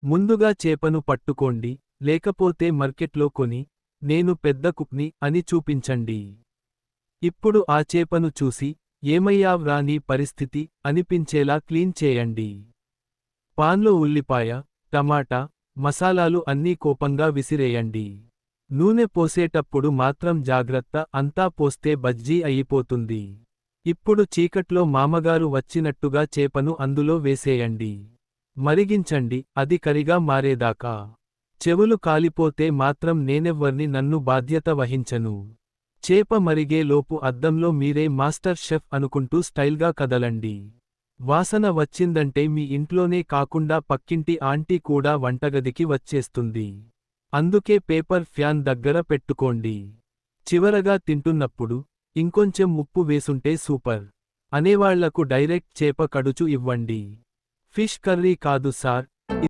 ముందుగా చేపను పట్టుకోండి, లేకపోతే మార్కెట్లో కొని, నేను పెద్ద కుక్ని అని చూపించండి. ఇప్పుడు ఆ చేపను చూసి, ఏమయ్యావ్రా నీ పరిస్థితి అనిపించేలా క్లీన్ చేయండి. పాన్లో ఉల్లిపాయ, టమాటా, మసాలాలు అన్నీ కోపంగా విసిరేయండి. నూనె పోసేటప్పుడు మాత్రం జాగ్రత్త, అంతా పోస్తే బజ్జీ అయిపోతుంది. ఇప్పుడు చీకట్లో మామగారు వచ్చినట్టుగా చేపను అందులో వేసేయండి. మరిగించండి, అది కరిగా మారేదాకా. చెవులు కాలిపోతే మాత్రం నేనెవ్వర్ని నన్ను బాధ్యత వహించను. చేప మరిగే లోపు అద్దంలో మీరే మాస్టర్ షెఫ్ అనుకుంటూ స్టైల్గా కదలండి. వాసన వచ్చిందంటే మీ ఇంట్లోనే కాకుండా పక్కింటి ఆంటీ కూడా వంటగదికి వచ్చేస్తుంది. అందుకే పేపర్ ఫ్యాన్ దగ్గర పెట్టుకోండి. చివరగా తింటున్నప్పుడు, ఇంకొంచెం ఉప్పు వేసుంటే సూపర్ అనేవాళ్లకు డైరెక్ట్ చేప కడుచు ఇవ్వండి. ఫిష్ కర్రీ కాదు సార్,